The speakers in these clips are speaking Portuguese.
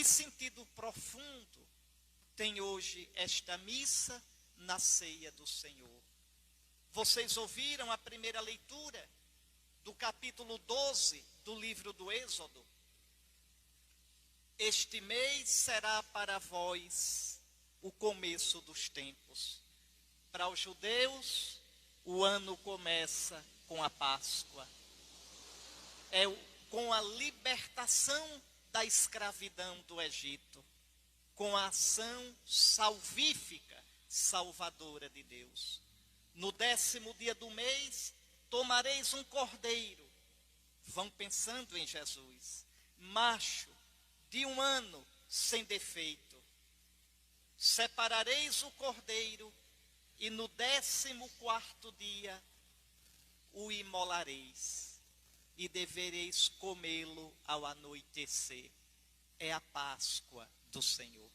Que sentido profundo tem hoje esta missa na ceia do Senhor? Vocês ouviram a primeira leitura do capítulo 12 do livro do Êxodo? Este mês será para vós o começo dos tempos. Para os judeus, o ano começa com a Páscoa. É com a libertação da escravidão do Egito, com a ação salvífica, salvadora de Deus. No 10º dia do mês, tomareis um cordeiro. Vão pensando em Jesus. Macho, de 1 ano, sem defeito. Separareis o cordeiro e no 14º dia o imolareis. E devereis comê-lo ao anoitecer. É a Páscoa do Senhor.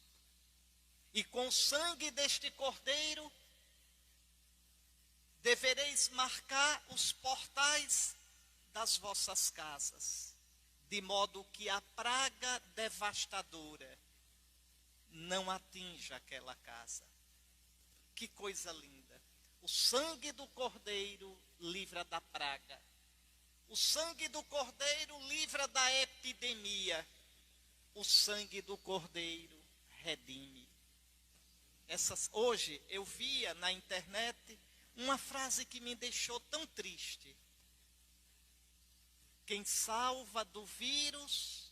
E com o sangue deste cordeiro, devereis marcar os portais das vossas casas, de modo que a praga devastadora não atinja aquela casa. Que coisa linda! O sangue do cordeiro livra da praga. O sangue do cordeiro livra da epidemia. O sangue do cordeiro redime. Hoje eu via na internet uma frase que me deixou tão triste. Quem salva do vírus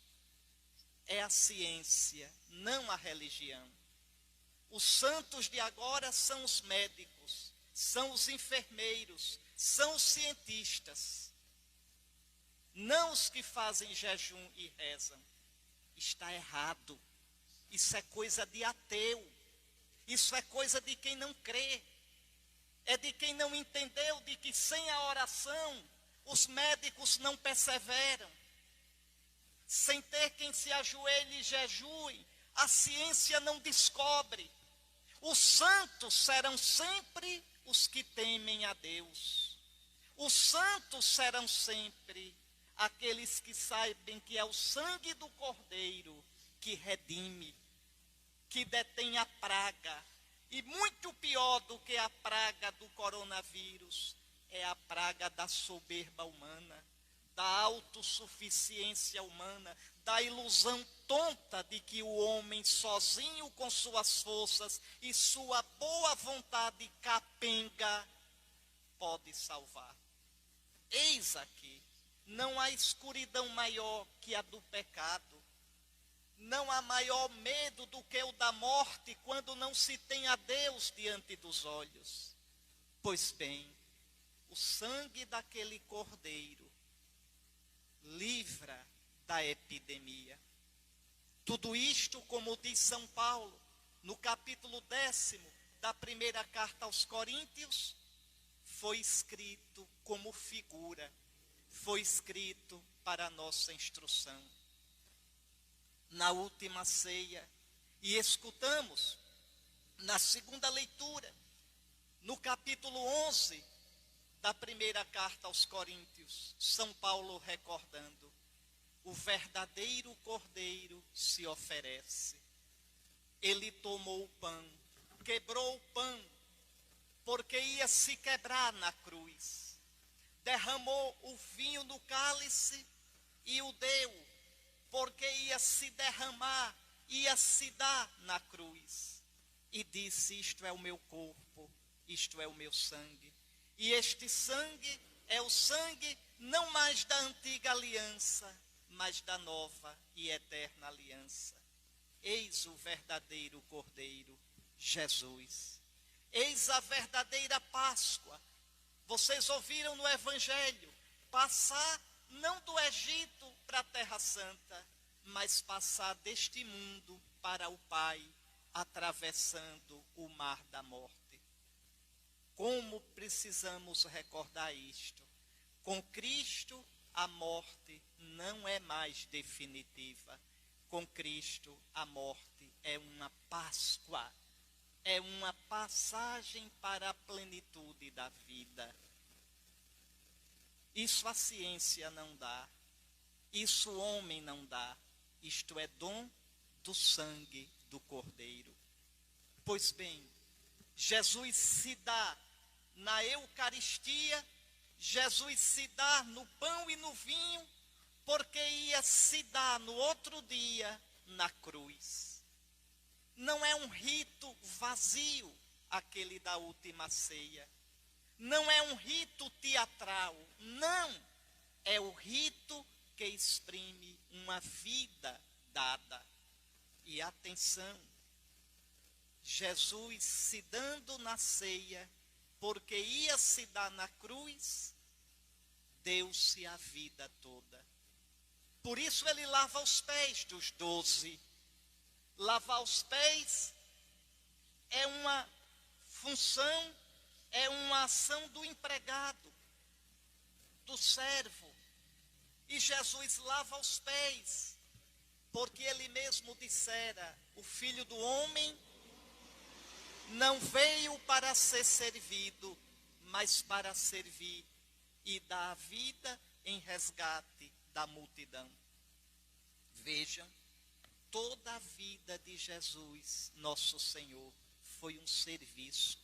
é a ciência, não a religião. Os santos de agora são os médicos, são os enfermeiros, são os cientistas. Não os que fazem jejum e rezam. Está errado. Isso é coisa de ateu. Isso é coisa de quem não crê. É de quem não entendeu de que sem a oração os médicos não perseveram. Sem ter quem se ajoelhe e jejue, a ciência não descobre. Os santos serão sempre os que temem a Deus. Os santos serão sempre aqueles que sabem que é o sangue do Cordeiro que redime, que detém a praga. E muito pior do que a praga do coronavírus é a praga da soberba humana, da autossuficiência humana, da ilusão tonta de que o homem sozinho com suas forças e sua boa vontade capenga pode salvar. Eis aqui. Não há escuridão maior que a do pecado. Não há maior medo do que o da morte quando não se tem a Deus diante dos olhos. Pois bem, o sangue daquele cordeiro livra da epidemia. Tudo isto, como diz São Paulo, no capítulo 10 da primeira carta aos Coríntios, foi escrito como figura. Foi escrito para a nossa instrução. Na última ceia, e escutamos na segunda leitura, no capítulo 11 da primeira carta aos Coríntios, São Paulo recordando, o verdadeiro cordeiro se oferece. Ele tomou o pão, quebrou o pão, porque ia se quebrar na cruz. Derramou o vinho no cálice e o deu, porque ia se derramar, ia se dar na cruz. E disse, isto é o meu corpo, isto é o meu sangue. E este sangue é o sangue não mais da antiga aliança, mas da nova e eterna aliança. Eis o verdadeiro Cordeiro, Jesus. Eis a verdadeira Páscoa. Vocês ouviram no Evangelho, passar não do Egito para a Terra Santa, mas passar deste mundo para o Pai, atravessando o mar da morte. Como precisamos recordar isto? Com Cristo, a morte não é mais definitiva. Com Cristo, a morte é uma Páscoa. É uma passagem para a plenitude da vida. Isso a ciência não dá. Isso o homem não dá. Isto é dom do sangue do Cordeiro. Pois bem, Jesus se dá na Eucaristia, Jesus se dá no pão e no vinho, porque ia se dar no outro dia na cruz. Não é um rito vazio aquele da última ceia. Não é um rito teatral. Não. É o rito que exprime uma vida dada. E atenção, Jesus se dando na ceia, porque ia se dar na cruz, deu-se a vida toda. Por isso ele lava os pés dos 12. Lavar os pés é uma função, é uma ação do empregado, do servo. E Jesus lava os pés, porque ele mesmo dissera: o Filho do Homem não veio para ser servido, mas para servir e dar a vida em resgate da multidão. Vejam, toda a vida de Jesus, nosso Senhor, foi um serviço,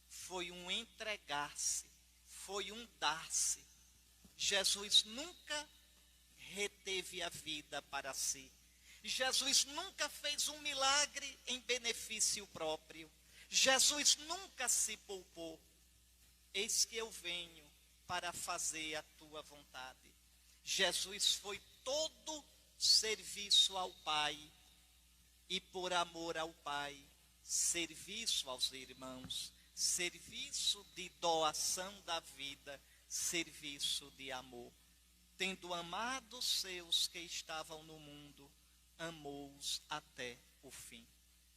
foi um entregar-se, foi um dar-se. Jesus nunca reteve a vida para si. Jesus nunca fez um milagre em benefício próprio. Jesus nunca se poupou. Eis que eu venho para fazer a tua vontade. Jesus foi todo serviço ao Pai, e por amor ao Pai, serviço aos irmãos, serviço de doação da vida, serviço de amor. Tendo amado os seus que estavam no mundo, amou-os até o fim.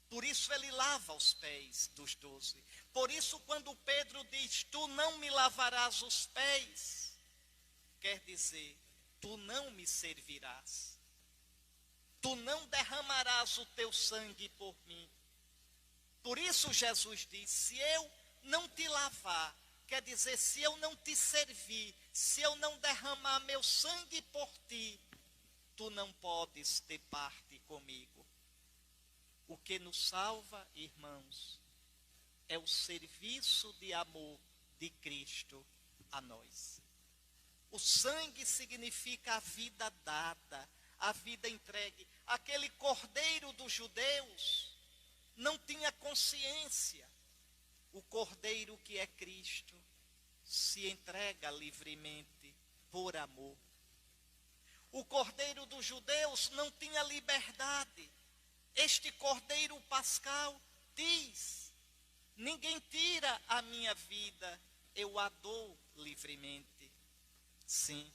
Por isso ele lava os pés dos 12. Por isso quando Pedro diz: tu não me lavarás os pés, quer dizer, tu não me servirás. Tu não derramarás o teu sangue por mim. Por isso Jesus diz: se eu não te lavar, quer dizer, se eu não te servir, se eu não derramar meu sangue por ti, tu não podes ter parte comigo. O que nos salva, irmãos, é o serviço de amor de Cristo a nós. O sangue significa a vida dada, a vida entregue. Aquele cordeiro dos judeus não tinha consciência. O cordeiro que é Cristo se entrega livremente por amor. O cordeiro dos judeus não tinha liberdade. Este cordeiro pascal diz: ninguém tira a minha vida, eu a dou livremente. Sim,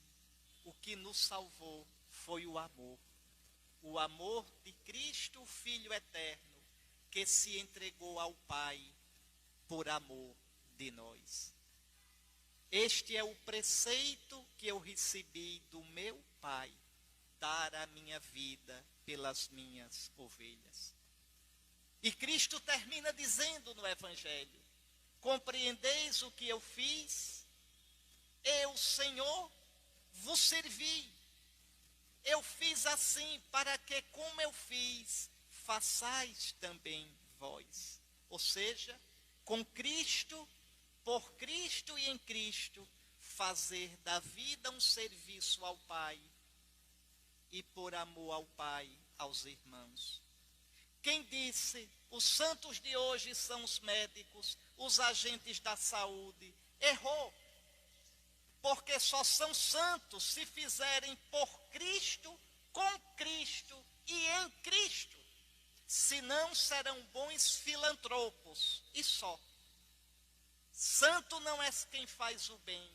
o que nos salvou foi o amor. O amor de Cristo, o Filho eterno, que se entregou ao Pai por amor de nós. Este é o preceito que eu recebi do meu Pai, dar a minha vida pelas minhas ovelhas. E Cristo termina dizendo no Evangelho: compreendeis o que eu fiz? Eu, Senhor, vos servi. Eu fiz assim para que, como eu fiz, façais também vós. Ou seja, com Cristo, por Cristo e em Cristo, fazer da vida um serviço ao Pai e por amor ao Pai, aos irmãos. Quem disse: os santos de hoje são os médicos, os agentes da saúde, errou. Porque só são santos se fizerem por Cristo, com Cristo e em Cristo. Senão serão bons filantropos e só. Santo não é quem faz o bem.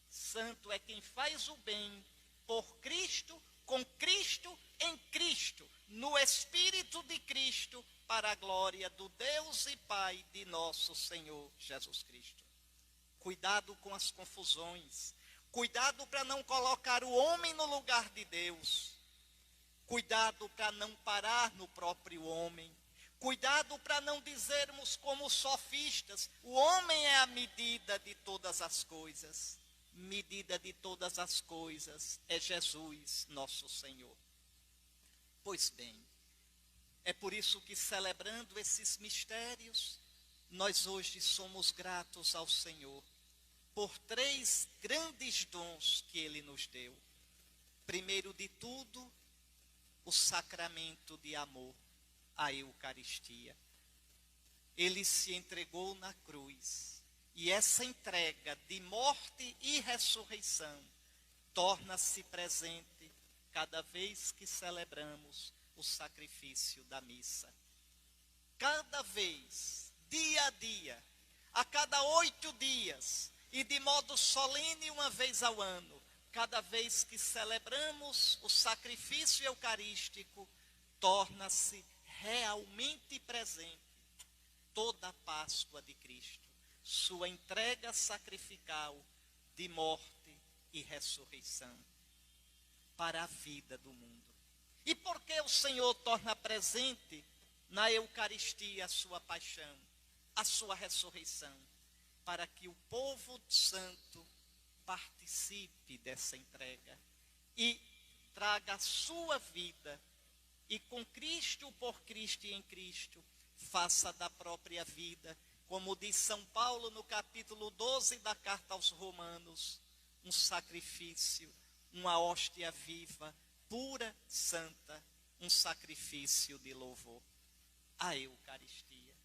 Santo é quem faz o bem por Cristo, com Cristo, em Cristo, no Espírito de Cristo, para a glória do Deus e Pai de nosso Senhor Jesus Cristo. Cuidado com as confusões. Cuidado para não colocar o homem no lugar de Deus. Cuidado para não parar no próprio homem. Cuidado para não dizermos como os sofistas: o homem é a medida de todas as coisas. Medida de todas as coisas é Jesus, nosso Senhor. Pois bem, isso que, celebrando esses mistérios, nós hoje somos gratos ao Senhor por 3 grandes dons que Ele nos deu. Primeiro de tudo, o sacramento de amor, a Eucaristia. Ele se entregou na cruz, e essa entrega de morte e ressurreição torna-se presente cada vez que celebramos o sacrifício da missa. Cada vez, dia a dia, a cada 8 dias, e de modo solene uma vez ao ano, cada vez que celebramos o sacrifício eucarístico, torna-se realmente presente toda a Páscoa de Cristo, sua entrega sacrificial de morte e ressurreição para a vida do mundo. E por que o Senhor torna presente na Eucaristia a sua paixão, a sua ressurreição? Para que o povo santo participe dessa entrega e traga a sua vida, e com Cristo, por Cristo e em Cristo, faça da própria vida, como diz São Paulo no capítulo 12 da carta aos Romanos, um sacrifício, uma hóstia viva, pura, santa, um sacrifício de louvor, a Eucaristia.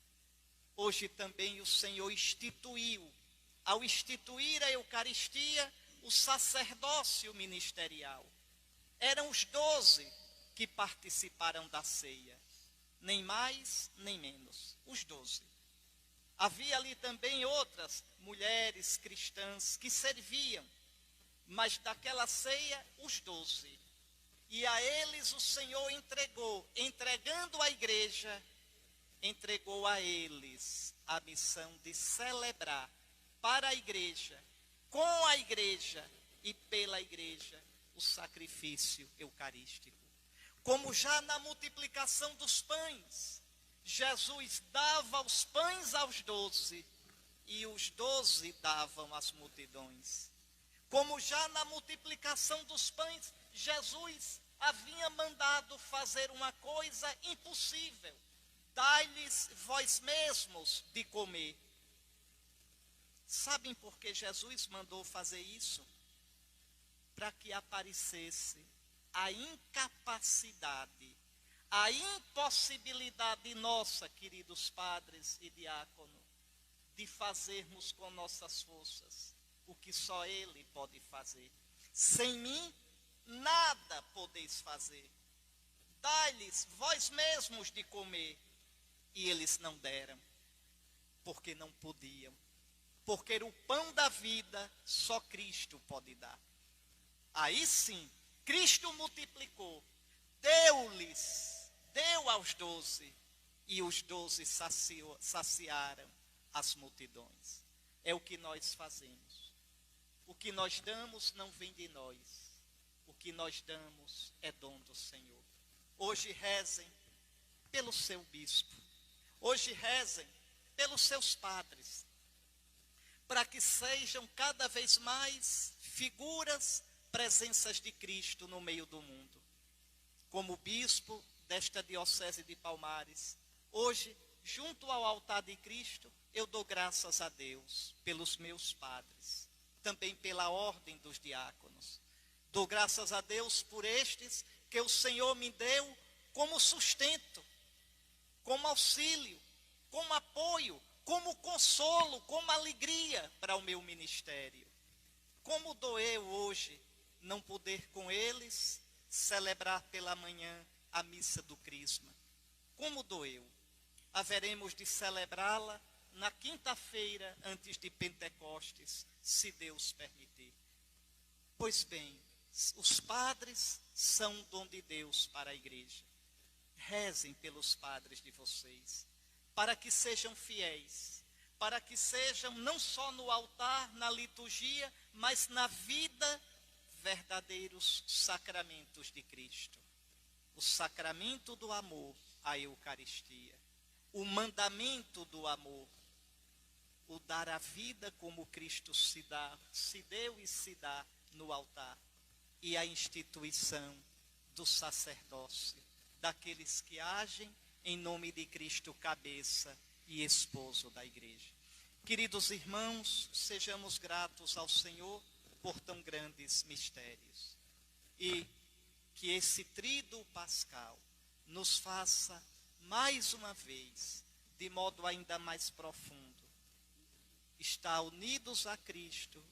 Hoje também o Senhor instituiu, ao instituir a Eucaristia, o sacerdócio ministerial. Eram os 12 que participaram da ceia, nem mais nem menos, os 12. Havia ali também outras mulheres cristãs que serviam, mas daquela ceia, os 12. E a eles o Senhor entregando a igreja, entregou a eles a missão de celebrar para a igreja, com a igreja e pela igreja, o sacrifício eucarístico. Como já na multiplicação dos pães, Jesus dava os pães aos 12 e os 12 davam às multidões. Como já na multiplicação dos pães, Jesus havia mandado fazer uma coisa impossível: dai-lhes vós mesmos de comer. Sabem por que Jesus mandou fazer isso? Para que aparecesse a incapacidade, a impossibilidade nossa, queridos padres e diáconos, de fazermos com nossas forças o que só Ele pode fazer. Sem mim, nada podeis fazer. Dai-lhes vós mesmos de comer. E eles não deram, porque não podiam. Porque o pão da vida só Cristo pode dar. Aí sim, Cristo multiplicou, deu aos 12, e os 12 saciaram as multidões. É o que nós fazemos. O que nós damos não vem de nós. O que nós damos é dom do Senhor. Hoje rezem pelo seu bispo. Hoje rezem pelos seus padres, para que sejam cada vez mais figuras, presenças de Cristo no meio do mundo. Como bispo desta diocese de Palmares, hoje, junto ao altar de Cristo, eu dou graças a Deus pelos meus padres, também pela ordem dos diáconos. Dou graças a Deus por estes que o Senhor me deu como sustento, como auxílio, como apoio, como consolo, como alegria para o meu ministério. Como doeu hoje não poder com eles celebrar pela manhã a missa do Crisma. Como doeu. Haveremos de celebrá-la na quinta-feira antes de Pentecostes, se Deus permitir. Pois bem, os padres são dom de Deus para a igreja. Rezem pelos padres de vocês, para que sejam fiéis, para que sejam não só no altar, na liturgia, mas na vida, verdadeiros sacramentos de Cristo. O sacramento do amor, a Eucaristia. O mandamento do amor, o dar a vida como Cristo se deu e se dá no altar. E a instituição do sacerdócio, daqueles que agem em nome de Cristo, cabeça e esposo da igreja. Queridos irmãos, sejamos gratos ao Senhor por tão grandes mistérios. E que esse tríduo pascal nos faça, mais uma vez, de modo ainda mais profundo, estar unidos a Cristo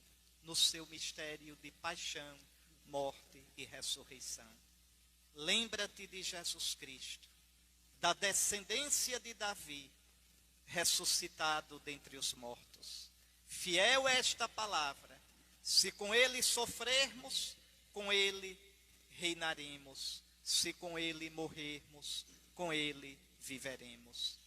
no seu mistério de paixão, morte e ressurreição. Lembra-te de Jesus Cristo, da descendência de Davi, ressuscitado dentre os mortos. Fiel é esta palavra: se com ele sofrermos, com ele reinaremos. Se com ele morrermos, com ele viveremos.